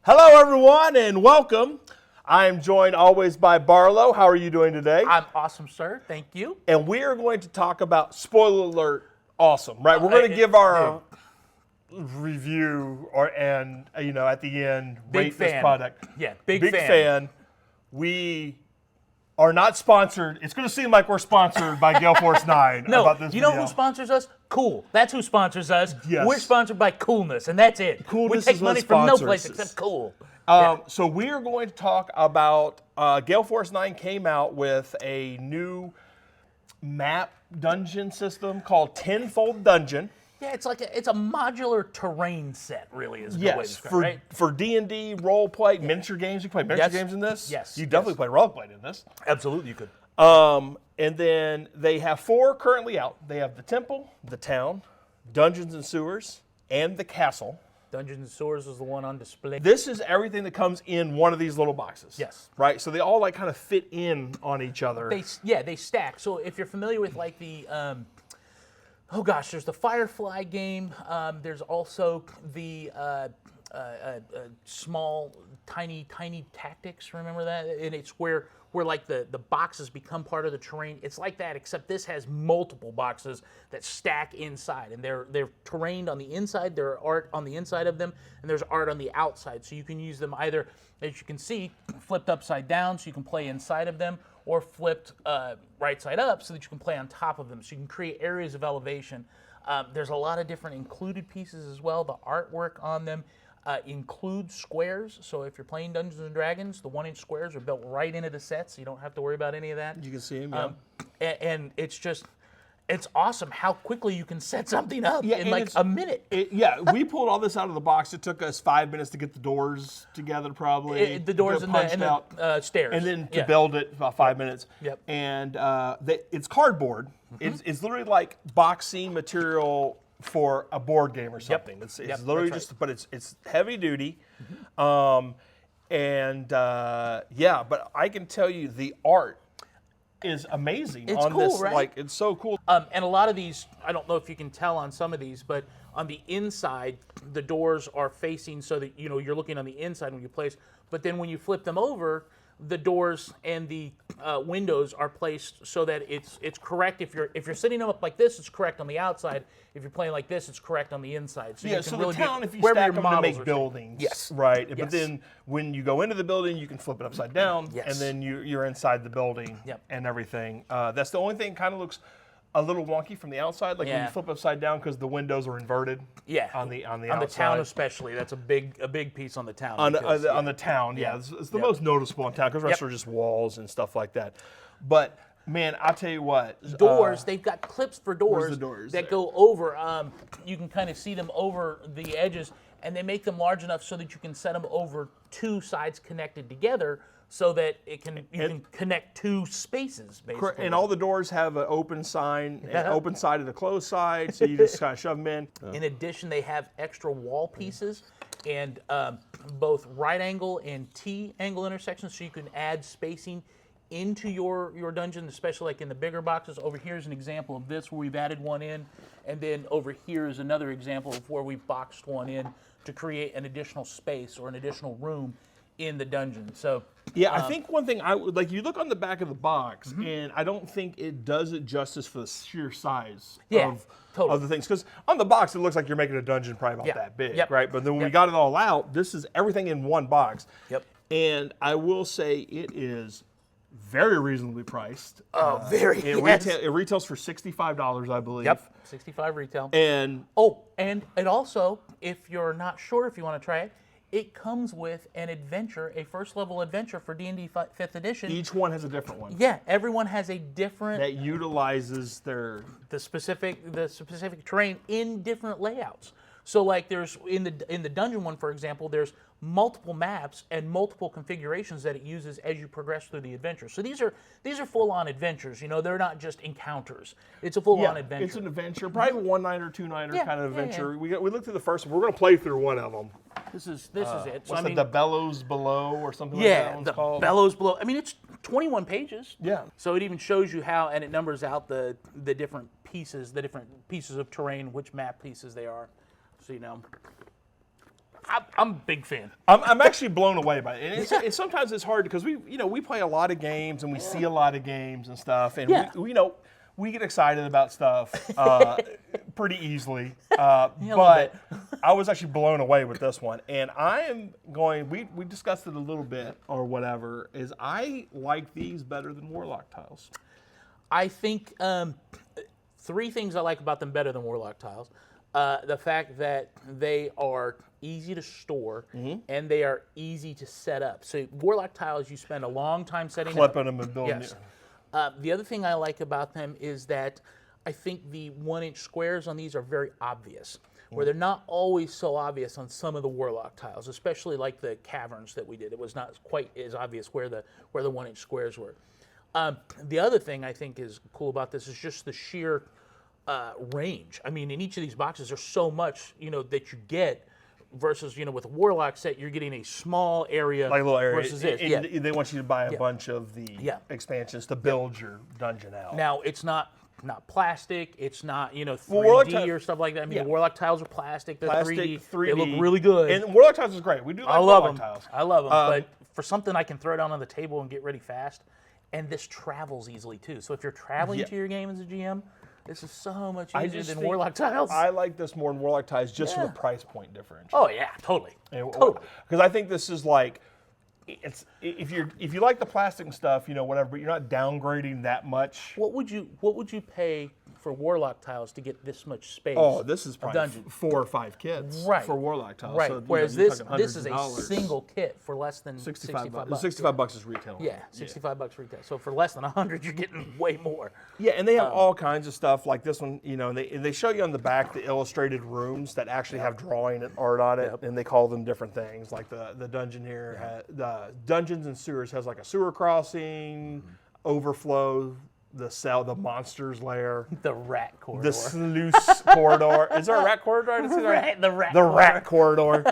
Hello, everyone, and welcome. I am joined always by Barlow. How are you doing today? I'm awesome, sir. Thank you. And we are going to talk about, spoiler alert, awesome, right? We're going to give our review and at the end, rate this product. Yeah, big fan. We are not sponsored. It's going to seem like we're sponsored by Gale Force 9 No, about this you know video. who sponsors us? Cool. That's who sponsors us. Yes. We're sponsored by Coolness, and that's it. Coolness we take is what money from no sponsors place us. except Cool. So we are going to talk about Gale Force 9 came out with a new map dungeon system called Tenfold Dungeon. Yeah, it's a modular terrain set, really, is a good way to describe it, right? For D&D, role play, miniature games. You can play miniature games in this? Yes. You definitely play role play in this. Absolutely, you could. And then they have 4 currently out. They have the Temple, the Town, Dungeons and Sewers, and the Castle. Dungeons and Sewers is the one on display. This is everything that comes in one of these little boxes. Yes. Right? So they all like kind of fit in on each other. They stack. So if you're familiar with like the, there's the Firefly game. There's also the small, tiny tactics. Remember that? And it's where like the boxes become part of the terrain. It's like that, except this has multiple boxes that stack inside, and they're terrained on the inside. There are art on the inside of them, and there's art on the outside. So you can use them either, as you can see, flipped upside down, so you can play inside of them, or flipped right side up, so that you can play on top of them. So you can create areas of elevation. There's a lot of different included pieces as well. The artwork on them includes squares. So if you're playing Dungeons and Dragons, the 1-inch squares are built right into the set, so you don't have to worry about any of that. You can see them, yeah. And it's awesome how quickly you can set something up in like a minute. We pulled all this out of the box. It took us 5 minutes to get the doors together, probably. The doors and the stairs. And then to build it, about 5 minutes. Yep. And it's cardboard. Mm-hmm. It's literally like boxing material for a board game or something. It's literally just, but it's heavy duty. Mm-hmm. But I can tell you the art is amazing. It's cool, this. right? Like, it's so cool. And a lot of these, I don't know if you can tell on some of these, but on the inside, the doors are facing so that you're looking on the inside when you place. But then when you flip them over, the doors and the windows are placed so that it's correct. If you're sitting them up like this, it's correct on the outside. If you're playing like this, it's correct on the inside. So you can so really the town, get if you wherever stack your them to models make are buildings, yes, right? Yes. But then when you go into the building, you can flip it upside down, Yes. and then you're inside the building and everything. That's the only thing kind of looks a little wonky from the outside, like when you flip upside down because the windows are inverted. Yeah, on the outside. On the town especially, that's a big piece on the town. On the town, it's the most noticeable in town because the rest are just walls and stuff like that. But man, I'll tell you what. Doors, they've got clips for doors, doors that go over. You can kind of see them over the edges, and they make them large enough so that you can set them over 2 sides connected together, so that you can connect 2 spaces, basically. And all the doors have an open sign, an open side and a closed side, so you just kind of shove them in. In addition, they have extra wall pieces and both right angle and T angle intersections, so you can add spacing into your dungeon, especially like in the bigger boxes. Over here is an example of this where we've added one in, and then over here is another example of where we've boxed one in to create an additional space or an additional room in the dungeon. So I think one thing I would like, you look on the back of the box, and I don't think it does it justice for the sheer size of the things. Because on the box, it looks like you're making a dungeon probably about that big, right? But then when we got it all out, this is everything in one box. Yep. And I will say it is very reasonably priced. Very. It retails for $65, I believe. Yep. $65 retail. And and it also, if you're not sure if you want to try it, it comes with an adventure, a first level adventure for D&D 5th edition. Each one has a different one. Yeah, everyone has a different that utilizes the specific terrain in different layouts. So like there's in the dungeon one, for example, there's multiple maps and multiple configurations that it uses as you progress through the adventure. So these are full-on adventures. They're not just encounters. It's a full-on adventure. It's an adventure, probably a 1-nighter, 2-nighter kind of adventure. Yeah. We looked through the first one. We're going to play through one of them. This is it. So what's the Bellows Below or something like that one's called? Yeah, the Bellows Below. I mean, it's 21 pages. Yeah. So it even shows you how, and it numbers out the different pieces of terrain, which map pieces they are. So I'm a big fan. I'm actually blown away by it. And sometimes it's hard because we play a lot of games and we see a lot of games and stuff, and we get excited about stuff pretty easily. But I was actually blown away with this one, and I am going. We discussed it a little bit or whatever. Is I like these better than Warlock tiles. I think 3 things I like about them better than Warlock tiles. The fact that they are easy to store and they are easy to set up. So Warlock tiles, you spend a long time setting Clipping them and building. Yes. The other thing I like about them is that I think the 1-inch squares on these are very obvious, where they're not always so obvious on some of the Warlock tiles, especially like the caverns that we did. It was not quite as obvious where the 1-inch squares were. The other thing I think is cool about this is just the sheer range. I mean, in each of these boxes, there's so much that you get. Versus, with a Warlock set, you're getting a small area. Like a little area. Versus this. They want you to buy a bunch of the expansions to build your dungeon out. Now, it's not plastic. It's not, 3D or stuff like that. I mean, the Warlock tiles are plastic. They're 3D. They look really good. And Warlock tiles is great. We do like Warlock tiles. I love them. But for something I can throw down on the table and get ready fast, and this travels easily, too. So if you're traveling to your game as a GM, this is so much easier than Warlock tiles. I like this more than Warlock tiles just for the price point differential. Oh yeah, totally. Because I think this is like, if you like the plastic and stuff, whatever, but you're not downgrading that much. What would you pay for Warlock tiles to get this much space? Oh, this is probably 4 or 5 kits for Warlock tiles. Right. So, whereas this is a single kit for less than $65. $65 is retail. Yeah, $65 retail. So for less than $100, you're getting way more. Yeah, and they have all kinds of stuff like this one. They show you on the back the illustrated rooms that actually have drawing and art on it, and they call them different things. Like the dungeon here, the Dungeons and Sewers has like a sewer crossing, overflow. The monsters lair, the rat corridor, the sluice corridor. Is there a rat corridor? The rat corridor.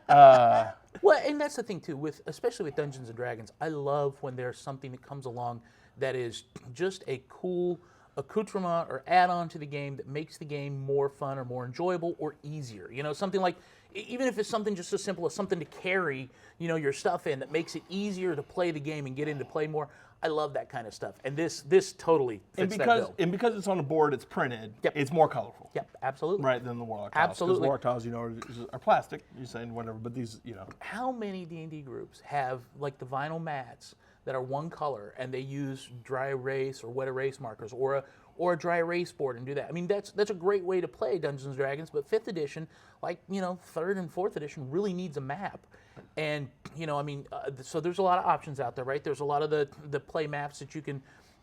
Well, and that's the thing too, especially with Dungeons and Dragons. I love when there's something that comes along that is just a cool accoutrement or add-on to the game that makes the game more fun or more enjoyable or easier. Something like, even if it's something just as simple as something to carry, your stuff in that makes it easier to play the game and get into play more. I love that kind of stuff, and this totally fits that bill. And because it's on a board, it's printed. It's more colorful. Yep, absolutely. Right than the Warlock tiles. Absolutely. Because Warlock tiles, are plastic. You're saying whatever, but these, How many D&D groups have like the vinyl mats that are one color and they use dry erase or wet erase markers or a dry erase board and do that? I mean, that's a great way to play Dungeons and Dragons, but 5th edition, like 3rd and 4th edition, really needs a map. And so there's a lot of options out there, right? There's a lot of the play maps that you can,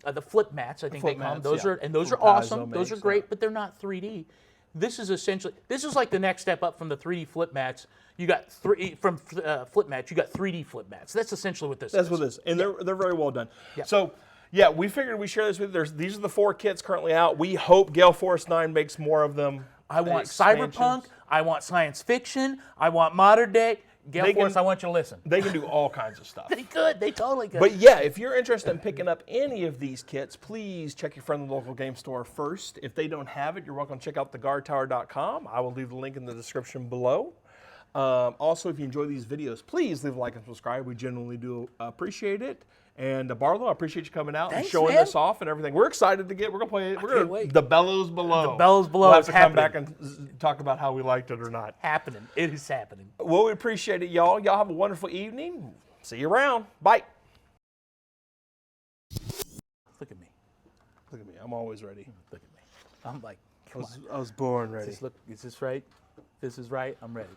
the flip mats, I think they call them. Those are awesome. Those are great, but they're not 3D. This is like the next step up from the 3D flip mats. You got flip mats. You got 3D flip mats. That's essentially what this is. That's what this is, and they're very well done. Yep. So. Yeah, we figured we'd share this with you. These are the 4 kits currently out. We hope Gale Force 9 makes more of them. I want cyberpunk. I want science fiction. I want modern day. Gale Force, I want you to listen. They can do all kinds of stuff. They could. They totally could. But yeah, if you're interested in picking up any of these kits, please check your friendly local game store first. If they don't have it, you're welcome to check out the Guardtower.com. I will leave the link in the description below. Also, if you enjoy these videos, please leave a like and subscribe. We genuinely do appreciate it. And Barlow, I appreciate you coming out and showing this off and everything. We're excited to get. We're gonna play it. We're gonna wait. The Bellows Below. The Bellows Below. We'll have to come back and talk about how we liked it or not. Happening. It is happening. Well, we appreciate it, y'all. Y'all have a wonderful evening. See you around. Bye. Look at me. Look at me. I'm always ready. Look at me. I'm like, I was born ready. Is this right? This is right. I'm ready.